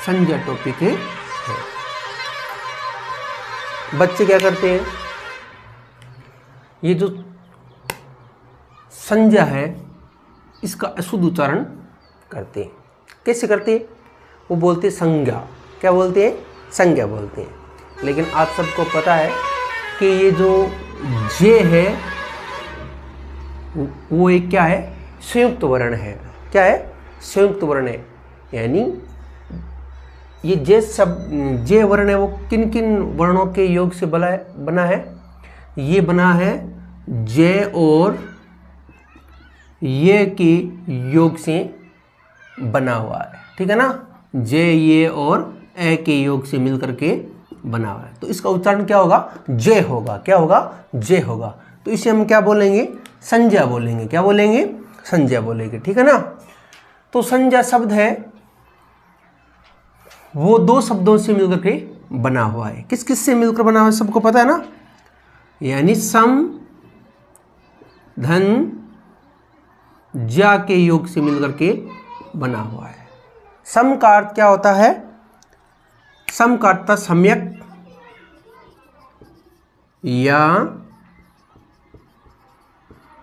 संज्ञा टॉपिक है। बच्चे क्या करते हैं, ये जो संज्ञा है इसका अशुद्ध उच्चारण करते हैं। कैसे करते हैं? वो बोलते हैं संज्ञा। क्या बोलते हैं? संज्ञा बोलते हैं। लेकिन आप सबको पता है कि ये जो जे है वो एक क्या है? संयुक्त वर्ण है। क्या है? संयुक्त वर्ण है। यानी ये जे वर्ण है वो किन किन वर्णों के योग से बना है? ये बना है जे और ये के योग से बना हुआ है। ठीक है ना? जे, ये और ए के योग से मिलकर के बना हुआ है। तो इसका उच्चारण क्या होगा? जे होगा। क्या होगा? जे होगा। तो इसे हम क्या बोलेंगे? संज्ञा बोलेंगे। क्या बोलेंगे? संज्ञा बोलेंगे। ठीक है ना? तो संज्ञा शब्द है वो दो शब्दों से मिलकर के बना हुआ है। किस किस से मिलकर बना हुआ है सबको पता है ना? यानी सम, धन, ज्या के योग से मिलकर के बना हुआ है। सम का अर्थ क्या होता है? सम का अर्थ सम्यक या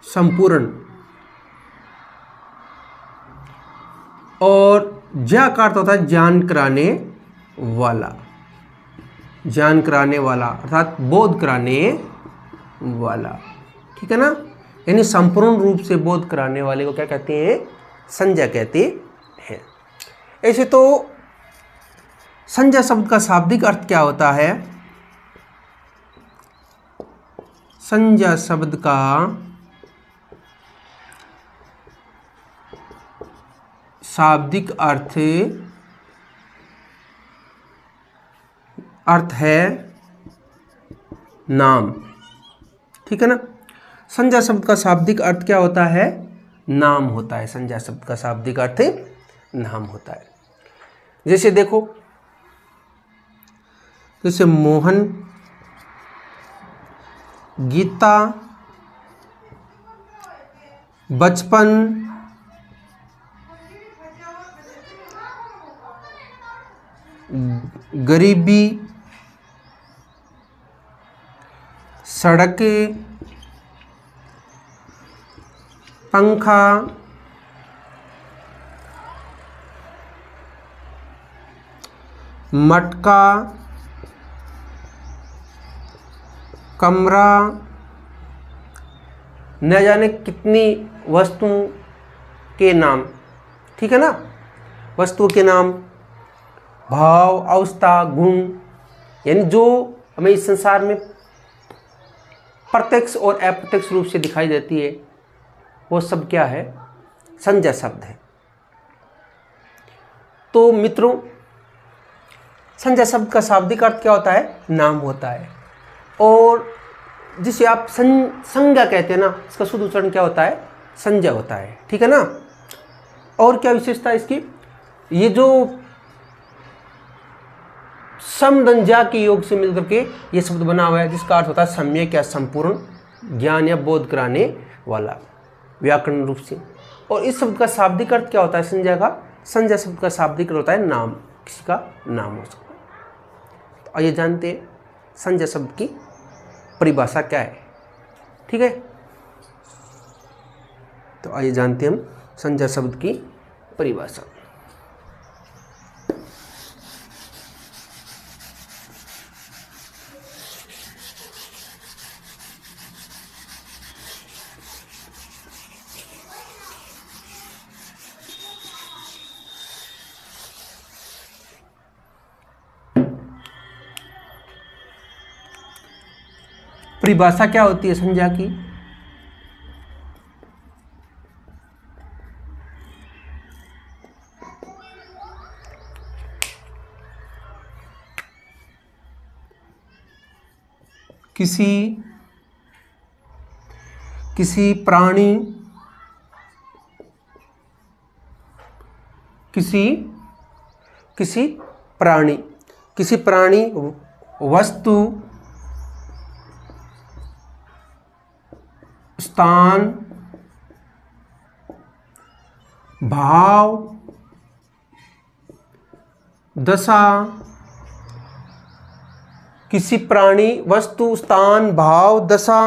संपूर्ण, और ज्या का अर्थ होता है ज्ञान कराने वाला। ज्ञान कराने वाला अर्थात बोध कराने वाला। ठीक है ना? यानी संपूर्ण रूप से बोध कराने वाले को क्या कहते हैं? संज्ञा कहते हैं। ऐसे तो संज्ञा शब्द का शाब्दिक अर्थ क्या होता है? संज्ञा शब्द का शाब्दिक अर्थ है नाम। ठीक है ना? संज्ञा शब्द का शाब्दिक अर्थ क्या होता है? नाम होता है। संज्ञा शब्द का शाब्दिक अर्थ नाम होता है। जैसे देखो, जैसे मोहन, गीता, बचपन, गरीबी, सड़कें, पंखा, मटका, कमरा, न जाने कितनी वस्तुओं के नाम। ठीक है ना? वस्तुओं के नाम, भाव, अवस्था, गुण, यानी जो हमें इस संसार में प्रत्यक्ष और अप्रत्यक्ष रूप से दिखाई देती है वो सब क्या है? संज्ञा शब्द है। तो मित्रों, संज्ञा शब्द का शाब्दिक अर्थ क्या होता है? नाम होता है। और जिसे आप संज्ञा कहते हैं ना, इसका शुद्ध उच्चारण क्या होता है? संज्ञा होता है। ठीक है ना? और क्या विशेषता है इसकी? ये जो सम, धन, ज्या के योग से मिलकर के ये शब्द बना हुआ है, जिसका अर्थ होता है सम्यक या संपूर्ण, ज्ञान या बोध कराने वाला व्याकरण रूप से। और इस शब्द का शाब्दिक अर्थ क्या होता है संज्ञा का? संज्ञा शब्द का शाब्दिक अर्थ होता है नाम। किसी का नाम हो सकता है। तो आइए जानते हैं संज्ञा शब्द की परिभाषा क्या है। ठीक है? तो आइए जानते हैं हम संज्ञा शब्द की परिभाषा। परिभाषा क्या होती है संज्ञा की? किसी प्राणी, किसी प्राणी, वस्तु, स्थान, भाव, दशा किसी प्राणी वस्तु स्थान भाव दशा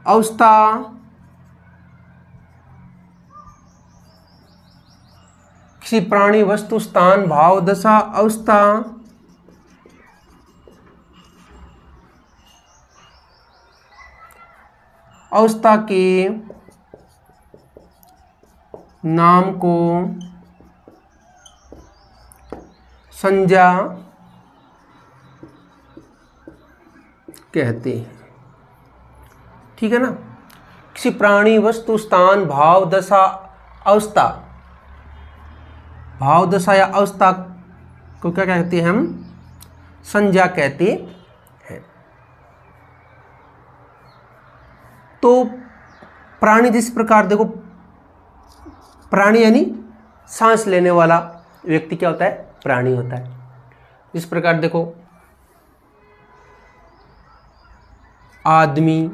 अवस्था किसी प्राणी वस्तु स्थान भाव दशा अवस्था अवस्था के नाम को संज्ञा कहते हैं। ठीक है ना। किसी प्राणी वस्तु स्थान भाव दशा अवस्था, भाव दशा या अवस्था को क्या कहते हैं हम? संज्ञा कहते हैं। तो प्राणी जिस प्रकार देखो, प्राणी यानी सांस लेने वाला व्यक्ति क्या होता है? प्राणी होता है। इस प्रकार देखो आदमी,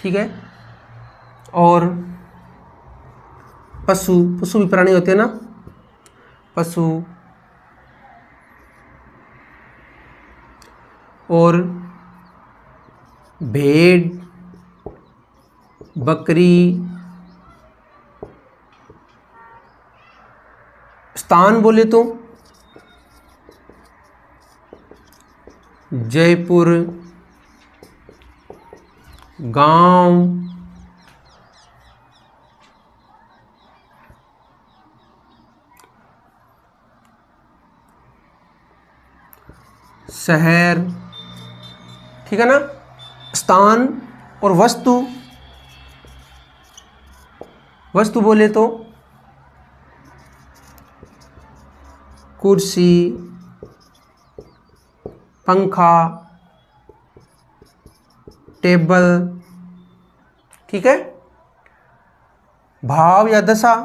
ठीक है, और पशु, पशु भी प्राणी होते हैं ना, पशु, और भेड़, बकरी, स्थान बोले तो जयपुर, गांव, शहर, ठीक है ना। स्थान और वस्तु, वस्तु बोले तो कुर्सी, पंखा, टेबल, ठीक है। भाव या दशा,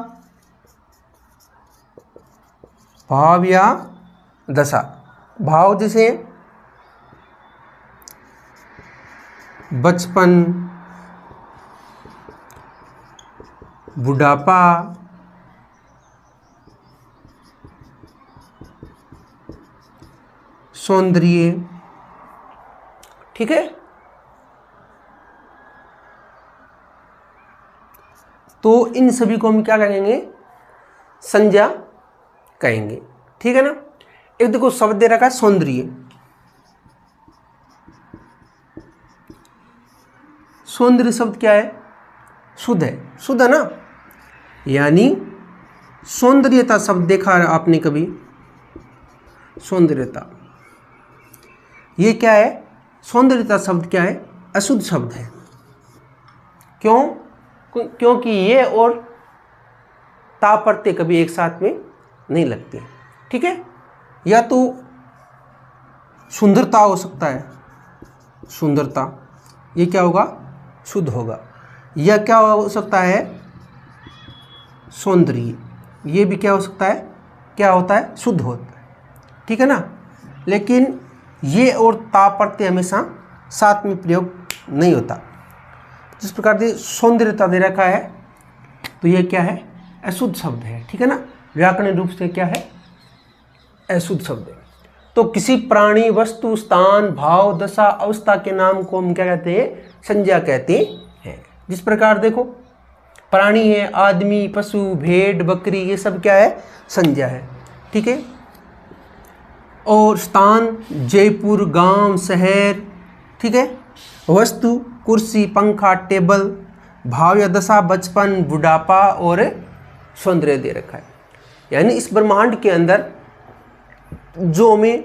भाव या दशा, भाव जैसे बचपन, बुढ़ापा, सौंदर्य, ठीक है। तो इन सभी को हम क्या कहेंगे? संज्ञा कहेंगे, ठीक है ना। एक देखो शब्द दे रखा है सौंदर्य। सौंदर्य शब्द क्या है? शुद्ध है, शुद्ध है ना। यानी सौंदर्यता शब्द देखा है आपने कभी? सौंदर्यता, ये क्या है? सौंदर्यता शब्द क्या है? अशुद्ध शब्द है। क्यों? क्योंकि ये और ता प्रत्यय कभी एक साथ में नहीं लगते, ठीक है। या तो सुंदरता हो सकता है, सुंदरता, ये क्या होगा? शुद्ध होगा। या क्या हो सकता है? सौंदर्य, ये भी क्या हो सकता है? क्या होता है? शुद्ध होता है, ठीक है ना। लेकिन ये और ता प्रत्यय हमेशा साथ में प्रयोग नहीं होता। जिस प्रकार से सौंदर्यता दे रखा है तो ये क्या है? अशुद्ध शब्द है, ठीक है ना। व्याकरण रूप से क्या है? अशुद्ध शब्द है। तो किसी प्राणी वस्तु स्थान भाव दशा अवस्था के नाम को हम क्या कहते हैं? संज्ञा कहते हैं। जिस प्रकार देखो प्राणी है, आदमी, पशु, भेड़, बकरी, ये सब क्या है? संज्ञा है, ठीक है। और स्थान जयपुर, गांव, शहर, ठीक है। वस्तु कुर्सी, पंखा, टेबल, भाव या दशा बचपन, बुढ़ापा और सौंदर्य दे रखा है। यानी इस ब्रह्मांड के अंदर जो हमें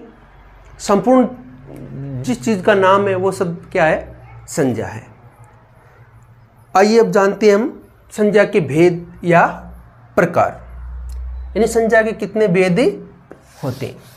संपूर्ण जिस चीज़ का नाम है वो सब क्या है? संज्ञा है। आइए अब जानते हैं हम संज्ञा के भेद या प्रकार, यानी संज्ञा के कितने भेद होते हैं।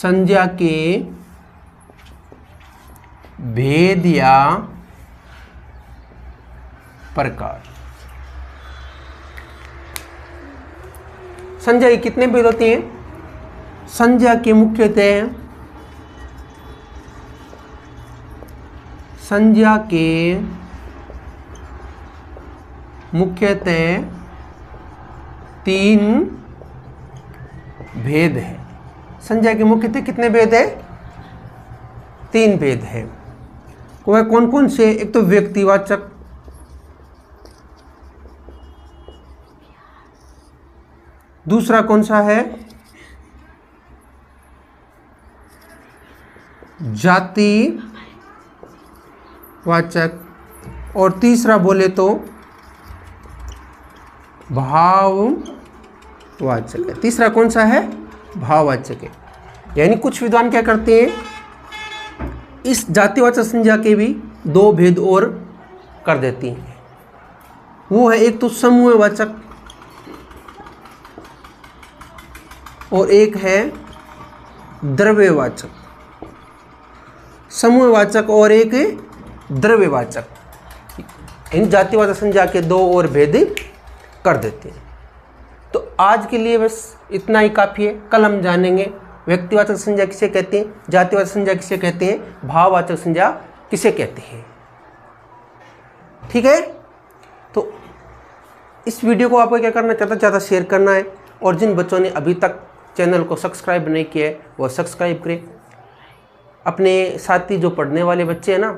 संज्ञा के भेद या प्रकार। संज्ञा के कितने भेद होते हैं? संज्ञा के मुख्यतः तीन भेद है। संज्ञा के मुख्यतः कितने भेद है? तीन भेद है। वह कौन कौन से? एक तो व्यक्तिवाचक, दूसरा कौन सा है? जातिवाचक, और तीसरा बोले तो भाववाचक है। तीसरा कौन सा है? भाववाचक है। यानी कुछ विद्वान क्या करते हैं, इस जातिवाचक संज्ञा के भी दो भेद और कर देती हैं। वो है एक तो समूहवाचक और एक है द्रव्यवाचक। समूहवाचक और एक द्रव्यवाचक। इन जातिवाचक संज्ञा के दो और भेद कर देते हैं। तो आज के लिए बस इतना ही काफ़ी है। कल हम जानेंगे व्यक्तिवाचक संज्ञा किसे कहते हैं, जातिवाचक संज्ञा किसे कहते हैं, भाववाचक संज्ञा किसे कहते हैं। ठीक है, तो इस वीडियो को आपको क्या करना, ज़्यादा से ज़्यादा शेयर करना है। और जिन बच्चों ने अभी तक चैनल को सब्सक्राइब नहीं किया है वो सब्सक्राइब करें। अपने साथी जो पढ़ने वाले बच्चे हैं ना,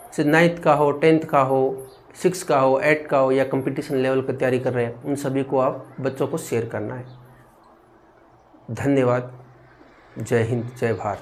जैसे 9th का हो, 10th का हो, 6 का हो, 8 का हो, या कंपटीशन लेवल की तैयारी कर रहे हैं, उन सभी को आप बच्चों को शेयर करना है। धन्यवाद। जय हिंद, जय भारत।